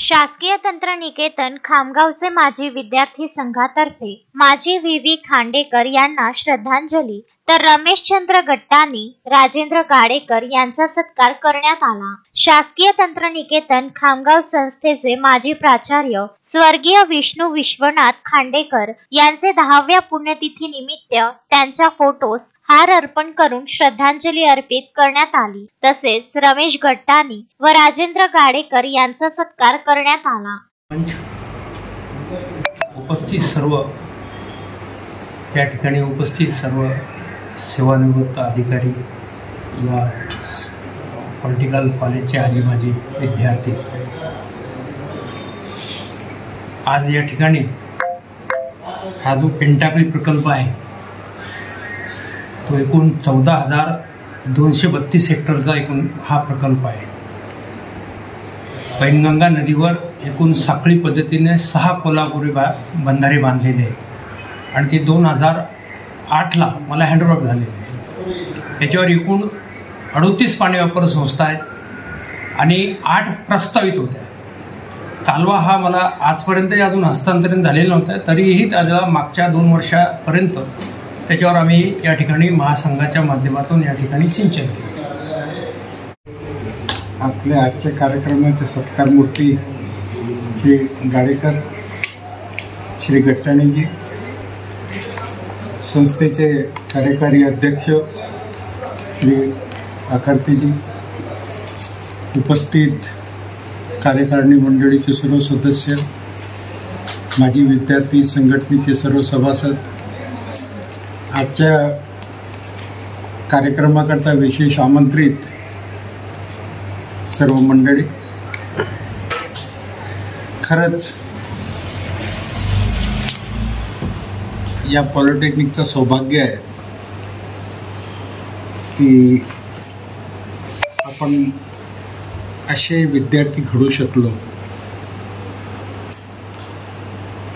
शासकीय तंत्रनिकेतन खामगावचे माजी विद्यार्थी संघातर्फे माजी व्ही खांडेकर यांना श्रद्धांजली, तर रमेशचंद्र गट्टानी, राजेंद्र गाडेकर यांचा सत्कार करण्यात आला। शासकीय तंत्रनिकेतन खामगाव संस्थेचे माजी प्राचार्य स्वर्गीय विष्णू विश्वनाथ खांडेकर यांचे 10व्या पुण्यतिथी निमित्त त्यांच्या फोटोस हार अर्पण करून श्रद्धांजली अर्पित करण्यात आली। तसेच रमेश गट्टानी व राजेंद्र गाडेकर यांचा सत्कार करण्यात आला। उपस्थित सर्व या ठिकाणी उपस्थित सर्व सेवानिवृत्त अधिकारी या पॉलिटिकल कॉलेजचे आजी माजी विद्यार्थी, आज या ठिकाणी हा जो पेंटाकळी प्रकल्प आहे तो एकूण 14,232 हेक्टरचा एकूण हा प्रकल्प आहे। पैनगंगा नदीवर एकूण साखळी पद्धतीने 6 कोल्हापुरी बंधारे बांधलेले आहेत आणि ते 2008ला मला हँडओव्हर झालेले आहे। याच्यावर एकूण 38 पाणी वापर संस्था आहेत आणि 8 प्रस्तावित होत्या। कालवा हा मला आजपर्यंत अजून हस्तांतरण झालेलं नव्हतं, तरीही त्याला मागच्या 2 वर्षापर्यंत त्याच्यावर आम्ही या ठिकाणी महासंघाच्या माध्यमातून या ठिकाणी सिंचन केले। आपल्या आजच्या कार्यक्रमाचे सत्कारमूर्ती श्री गाडेकर, श्री गट्टाणीजी, संस्थेचे कार्यकारी अध्यक्ष श्री आकारतीजी, उपस्थित कार्यकारिणी मंडळीचे सर्व सदस्य, माजी विद्यार्थी संघटनेचे सर्व सभासद, आजच्या कार्यक्रमाकरता विशेष आमंत्रित सर्व मंडळी, खरंच या पॉलिटेक्निकचं सौभाग्य आहे की आपण असे विद्यार्थी घडू शकलो।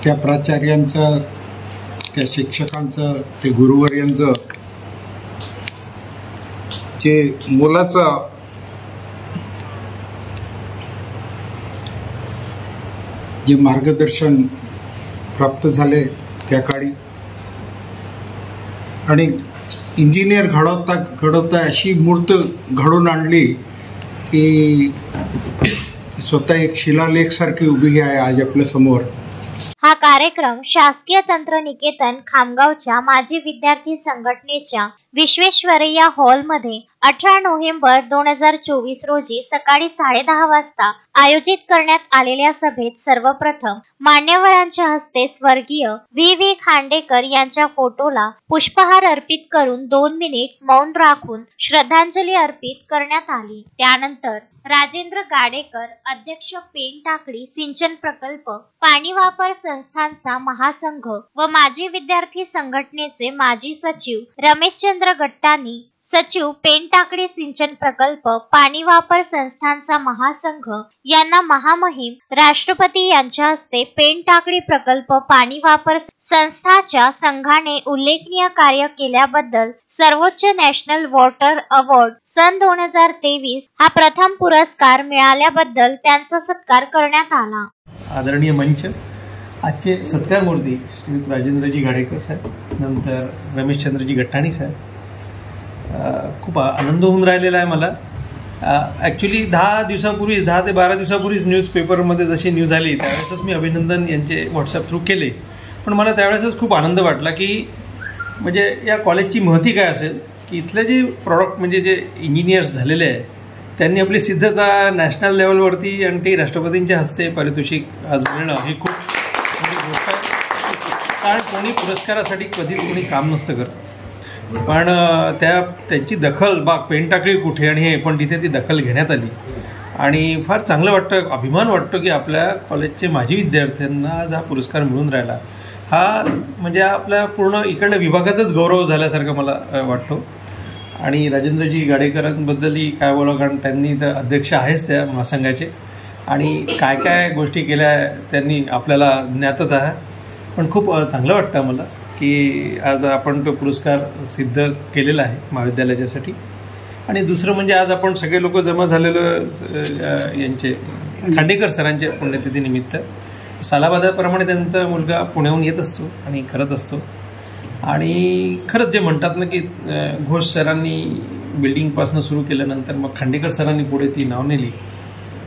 त्या प्राचार्यांचं, त्या शिक्षकांचं, ते गुरुवर्यांचं जे मुलाचं जे मार्गदर्शन प्राप्त झाले त्या काळी, आणि इंजिनियर घडवता अशी मूर्त घडून आणली की स्वतः एक शिलालेख सारखी उभी आहे आज आपल्या समोर। हा कार्यक्रम शासकीय तंत्रनिकेतन खामगावच्या माजी विद्यार्थी संघटनेच्या विश्वेश्वरैया हॉलमध्ये 18 नोव्हेंबर 2024 रोजी सकाळी 10:30 वाजता आयोजित करण्यात आलेल्या सभेत सर्वप्रथम मान्यवरांच्या हस्ते स्वर्गीय व्ही खांडेकर यांच्या फोटोला पुष्पहार अर्पित करून 2 मिनिट मौन राखून श्रद्धांजली अर्पित करण्यात आली। त्यानंतर राजेंद्र गाडेकर, अध्यक्ष पेनटाकळी सिंचन प्रकल्प पाणी वापर संस्थांचा महासंघ व माजी विद्यार्थी संघटनेचे माजी सचिव रमेशचंद्र गट्टानी, सचिव पेनटाकळी सिंचन प्रकल्प पाणी वापर संस्थांचा महासंघ यांना महामहिम राष्ट्रपती यांच्या हस्ते पेनटाकळी प्रकल्प पाणी वापर संस्थाच्या संघाने उल्लेखनीय कार्य केल्याबद्दल सर्वोच्च नॅशनल वॉटर अवॉर्ड सन 2023 हा प्रथम पुरस्कार मिळाल्याबद्दल त्यांचा सत्कार करण्यात आला। आदरणीय मंच, आजचे सत्कारमूर्ती श्री राजेंद्रजी गाडेकर साहेब, नंतर रमेशचंद्रजी गट्टाणी साहेब, खूप आनंद होऊन राहिलेला आहे मला। ॲक्च्युली 10 ते 12 दिवसापूर्वीच न्यूजपेपरमध्ये जशी न्यूज आली त्यावेळेसच मी अभिनंदन यांचे व्हॉट्सअप थ्रू केले, पण मला त्यावेळेसच खूप आनंद वाटला की म्हणजे या कॉलेजची महती काय असेल की इथले जे प्रॉडक्ट म्हणजे जे इंजिनियर्स झालेले आहे त्यांनी आपली सिद्धता नॅशनल लेवलवरती आणि ते राष्ट्रपतींच्या हस्ते पारितोषिक आज मिळणं ही खूप मोठी गोष्ट आहे। कारण कोणी पुरस्कारासाठी कधीच कोणी काम नसतं करत, पण त्याची दखल पेनटाकळी कुठे आणि हे पण तिथे ती दखल घेण्यात आली आणि फार चांगलं वाटतं, अभिमान वाटतो की आपल्या कॉलेजचे माजी विद्यार्थ्यांना आज हा पुरस्कार मिळून राहिला। हा म्हणजे आपल्या पूर्ण इकडल्या विभागाचाच गौरव झाल्यासारखं मला वाटतो। आणि राजेंद्रजी गाडेकरांबद्दलही काय बोलावं, कारण त्यांनी तर अध्यक्ष आहेच त्या महासंघाचे आणि काय काय गोष्टी केल्या त्यांनी आपल्याला ज्ञातच आहे, पण खूप चांगलं वाटतं मला की आज आपण तो पुरस्कार सिद्ध केलेला आहे महाविद्यालयाच्यासाठी। आणि दुसरं म्हणजे आज आपण सगळे लोक जमा झालेलो यांचे खांडेकर सरांच्या पुण्यतिथीनिमित्त सालाबादाप्रमाणे त्यांचा मुलगा पुण्याहून येत असतो आणि करत असतो. आणि खरंच जे म्हणतात ना की घोष सरांनी बिल्डिंगपासून सुरू केल्यानंतर मग खांडेकर सरांनी पुढे ती नाव नेली.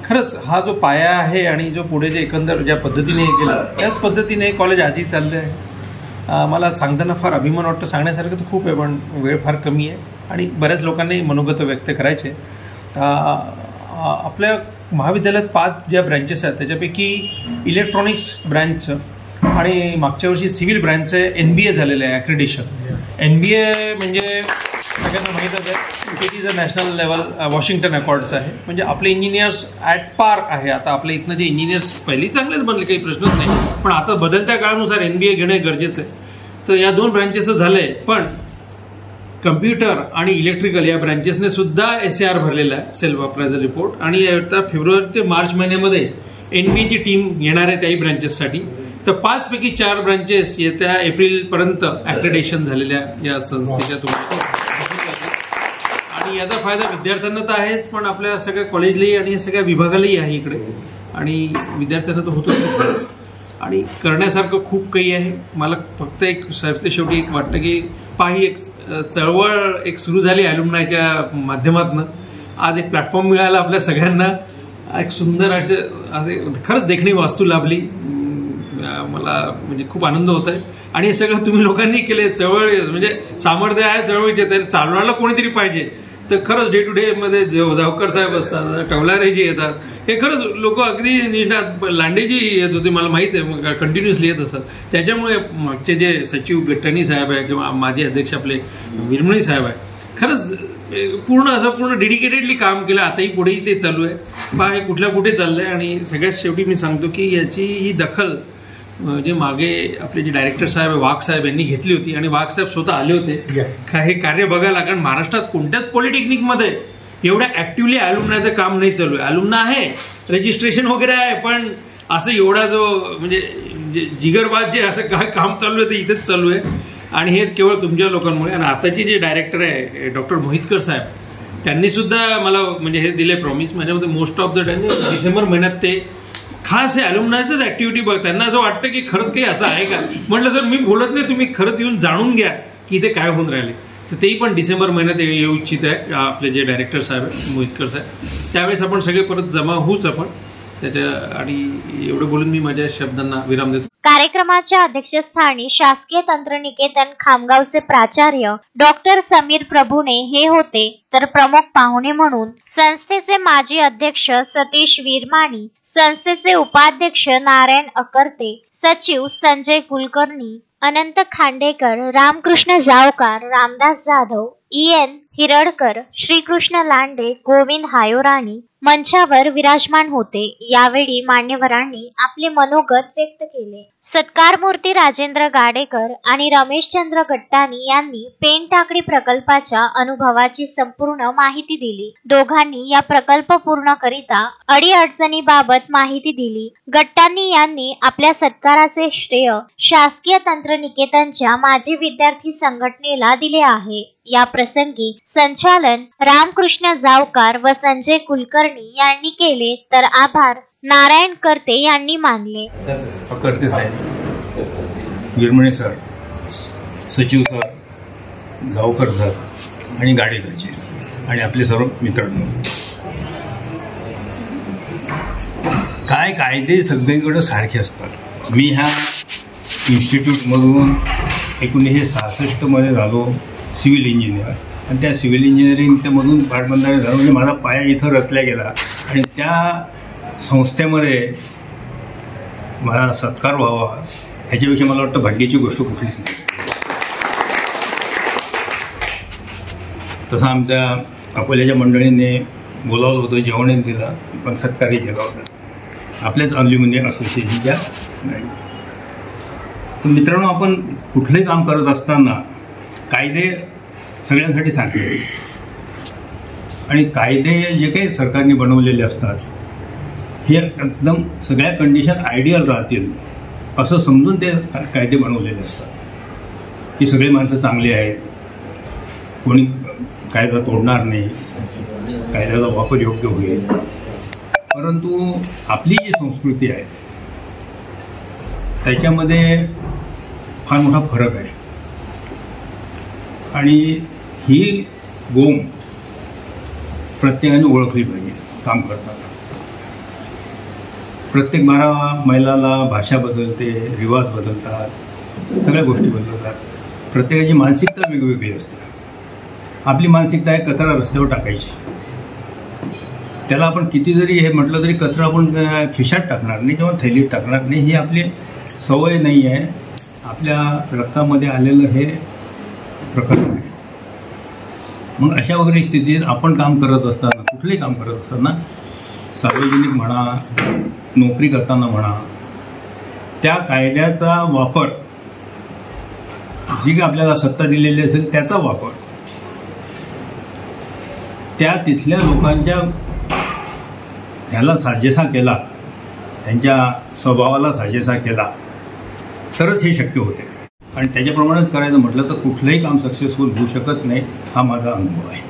खरंच हा जो पाया आहे आणि जो पुढे जे एकंदर ज्या पद्धतीने हे केलं त्याच पद्धतीने कॉलेज आजही चाललं आहे. मला सांगताना फार अभिमान वाटतं. सांगण्यासारखं तर खूप आहे पण वेळ फार कमी आहे आणि बऱ्याच लोकांनी मनोगत व्यक्त करायचे. आपल्या महाविद्यालयात 5 ज्या ब्रँचेस आहेत त्याच्यापैकी इलेक्ट्रॉनिक्स ब्रँचचं आणि मागच्या वर्षी सिव्हिल ब्रँचचं NBA झालेलं आहे ॲक्रेडिशन. NBA म्हणजे सगळ्यांना माहीतच आहे it is a national level Washington अकॉर्डचं आहे. म्हणजे आपले इंजिनियर्स ॲट पार आहे. आता आपल्या इथनं जे इंजिनियर्स पहिली चांगलेच बनले काही प्रश्नच नाही पण आता बदलत्या काळानुसार NBA घेणं गरजेचं आहे. तर या 2 ब्रँचेसचं झालं आहे पण कम्प्युटर आणि इलेक्ट्रिकल या ब्रँचेसने सुद्धा SAR भरलेला आहे सेल्फ अप्रायझल रिपोर्ट. आणि आता फेब्रुवारी ते मार्च महिन्यामध्ये NBAची टीम येणार आहे त्याही ब्रँचेससाठी. तर 5 पैकी 4 ब्रँचेस येत्या एप्रिलपर्यंत ॲक्रेडिशन झालेल्या या संस्थेच्या तुम्हाला आणि याचा फायदा विद्यार्थ्यांना तर आहेच पण आपल्या सगळ्या कॉलेजलाही आणि सगळ्या विभागालाही आहे इकडे आणि विद्यार्थ्यांना तर होतोच. आणि करण्यासारखं खूप काही आहे. मला फक्त एक शेवटी एक वाटतं की पाही एक चळवळ एक सुरू झाली ॲल्युमनायच्या माध्यमातून. आज एक प्लॅटफॉर्म मिळाला आपल्या सगळ्यांना. एक सुंदर असे खरंच देखणी वास्तू लाभली. मला म्हणजे खूप आनंद होत आहे आणि हे सगळं तुम्ही लोकांनी केले. चळवळ म्हणजे सामर्थ्य आहे चळवळीचे तर चालवायला कोणीतरी पाहिजे. तर खरंच डे टू डे मध्ये जावकर साहेब असतात टवलारेजी येतात हे खरंच लोक अगदी निष्णात. लांडेजी येत होते मला माहीत आहे कंटिन्युअसली येत असतात. त्याच्यामुळे मागचे जे सचिव गट्टाणी साहेब आहे किंवा माजी अध्यक्ष आपले विरमणी साहेब आहे खरंच पूर्ण डेडिकेटेडली काम केलं. आताही पुढेही ते चालू आहे. पहा हे कुठल्या कुठे चाललं आहे. आणि सगळ्यात शेवटी मी सांगतो की याची ही दखल जे मागे आपले जे डायरेक्टर साहेब वाघ साहेब यांनी घेतली होती आणि वाघ साहेब स्वतः आले होते हे कार्य बघायला. कारण महाराष्ट्रात कोणत्याच पॉलिटेक्निकमध्ये एवढ्या ॲक्टिव्हली ॲल्युमनायचं काम नाही चालू आहे. ॲल्युमना आहे रजिस्ट्रेशन वगैरे आहे पण असं एवढा जो म्हणजे जिगरबाज जे असं काय काम चालू आहे ते इथेच चालू आहे. आणि हे केवळ तुमच्या लोकांमुळे. आणि आताचे जे डायरेक्टर आहे डॉक्टर मोहितकर साहेब त्यांनी सुद्धा मला म्हणजे हे दिले प्रॉमिस. माझ्यामध्ये most of the time December महिन्यात ते खास हे ॲल्युमनायचंच ॲक्टिव्हिटी बघ. त्यांना असं वाटतं की खरंच काही असं आहे का. म्हटलं सर मी बोलत नाही तुम्ही खरंच येऊन जाणून घ्या की इथे काय होऊन राहिले. तर तेही पण डिसेंबर महिन्यात येऊ इच्छित आहे आपले जे डायरेक्टर साहेब आहेत मोहितकर साहेब. त्यावेळेस आपण सगळे परत जमा होऊच आपण त्याच्या. आणि एवढं बोलून मी माझ्या शब्दांना विराम देतो. कार्यक्रमाच्या अध्यक्षस्थानी शासकीय तंत्रनिकेतन खामगावचे प्राचार्य डॉक्टर समीर प्रभुणे हे होते. तर प्रमुख पाहुणे म्हणून संस्थेचे माजी अध्यक्ष सतीश वीरमाणी, संस्थेचे उपाध्यक्ष नारायण अकर्ते, सचिव संजय कुलकर्णी, अनंत खांडेकर, रामकृष्ण जावकार, रामदास जाधव, EN हिरडकर, श्रीकृष्ण लांडे, गोविंद हायोराणी मंचावर विराजमान होते. यावेळी मान्यवरांनी आपले मनोगत व्यक्त केले. सत्कारमूर्ती राजेंद्र गाडेकर आणि रमेशचंद्र गट्टाणी यांनी पेन टाकळी प्रकल्पाच्या अनुभवाची संपूर्ण माहिती दिली. दोघांनी या प्रकल्प पूर्ण करिता अडीअडचणीबाबत माहिती दिली. गट्टाणी यांनी आपल्या सत्काराचे श्रेय शासकीय तंत्रनिकेतनच्या माजी विद्यार्थी संघटनेला दिले आहे. या प्रसंगी संचालन रामकृष्ण जावकार व संजय कुलकर्णी यांनी केले तर आभार नारायण करते यांनी मानले. करते साहेब, वीरमणे सर, सचिव सर, जावकर सर आणि गाडेकरचे आणि आपले सर्व मित्रांनो. काय कायदे सगळीकडे सारखे असतात. मी ह्या इन्स्टिट्यूटमधून 1966 मध्ये झालो सिव्हिल इंजिनियर आणि त्या सिव्हिल इंजिनिअरिंगच्यामधून पाटबंधारे झालो. म्हणजे माझा पाया इथं रचला गेला आणि त्या संस्थेमध्ये मला सत्कार व्हावा ह्याच्यापेक्षा मला वाटतं भाग्याची गोष्ट कुठलीच नाही. तसं आमच्या अकोल्याच्या मंडळींनी बोलावलं होतं, जेवण दिलं पण सत्कारही केला होता आपल्याच अल्युमिनियम असोसिएशनच्या. पण मित्रांनो, आपण कुठलंही काम करत असताना कायदे सगळ्यांसाठी सारखे आणि कायदे जे काही सरकारने बनवलेले असतात हे एकदम सगळ्या कंडिशन आयडियल राहतील असं समजून ते कायदे बनवलेले असतात की सगळे माणसं चांगली आहेत, कोणी कायदा तोडणार नाही, कायद्याचा वापर योग्य होईल. परंतु आपली जी संस्कृती आहे त्याच्यामध्ये फार मोठा फरक आहे आणि ही गोम प्रत्येकाने ओळखली पाहिजे काम करताना. प्रत्येक 12 मैलाला भाषा बदलते, रिवाज बदलतात, सगळ्या गोष्टी बदलतात. प्रत्येकाची मानसिकता वेगवेगळी असते. आपली मानसिकता आहे कचरा रस्त्यावर टाकायची. त्याला आपण किती जरी हे म्हटलं तरी कचरा आपण खिशात टाकणार नाही किंवा थैलीत टाकणार नाही. ही आपली सवय नाही आहे, आपल्या रक्तामध्ये आलेलं हे प्रकरण आहे. मग अशा वगैरे स्थितीत आपण काम करत असताना, कुठलंही काम करत असताना, सार्वजनिक म्हणा, नोकरी करताना म्हणा, त्या कायद्याचा वापर, जी काही आपल्याला सत्ता दिलेली असेल त्याचा वापर त्या तिथल्या लोकांच्या ह्याला साजेसा केला, त्यांच्या स्वभावाला साजेसा केला तरच हे शक्य होते. आणि त्याच्याप्रमाणेच करायचं म्हटलं तर कुठलंही काम सक्सेसफुल होऊ शकत नाही, हा माझा अनुभव आहे.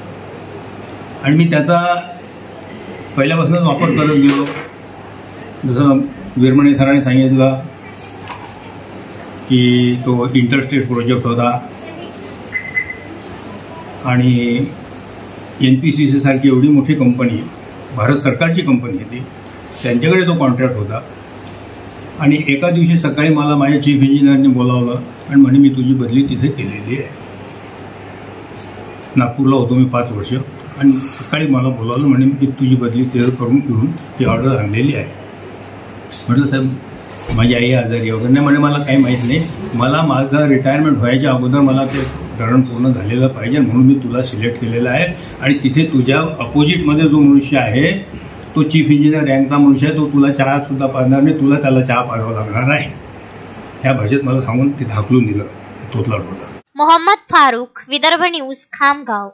आणि मी त्याचा पहिल्यापासूनच वापर करत गेलो. जसं वीरमणे सरांनी सांगितलं की तो इंटरस्टेट प्रोजेक्ट होता आणि NPCC सारखी एवढी मोठी कंपनी, भारत सरकारची कंपनी होती, त्यांच्याकडे तो कॉन्ट्रॅक्ट होता. आणि एका दिवशी सकाळी मला माझ्या चीफ इंजिनियरनी बोलावलं आणि म्हणे मी तुझी बदली तिथे केलेली आहे. नागपूरला होतो मी 5 वर्ष आणि सकाळी मला बोलावलं म्हणे मी तुझी बदली तिथे करून घेऊन ही ऑर्डर आणलेली आहे. म्हटलं साहेब माझी आई आजारी वगैरे नाही. म्हणे मला काही माहीत नाही, मला माझं रिटायरमेंट व्हायच्या अगोदर मला ते धरण पूर्ण झालेलं पाहिजे म्हणून मी तुला सिलेक्ट केलेलं आहे. आणि तिथे तुझ्या अपोजिटमध्ये जो मनुष्य आहे तो चीफ इंजिनियर रँकचा मनुष्य आहे, तो तुला चहा सुद्धा पाजणार नाही, तुला त्याला चहा पाजावा लागणार आहे. ह्या भाषेत मला सांगून ते हाकलून दिलं. तोतला डोळा. मोहम्मद फारूक, विदर्भ न्यूज, खामगाव.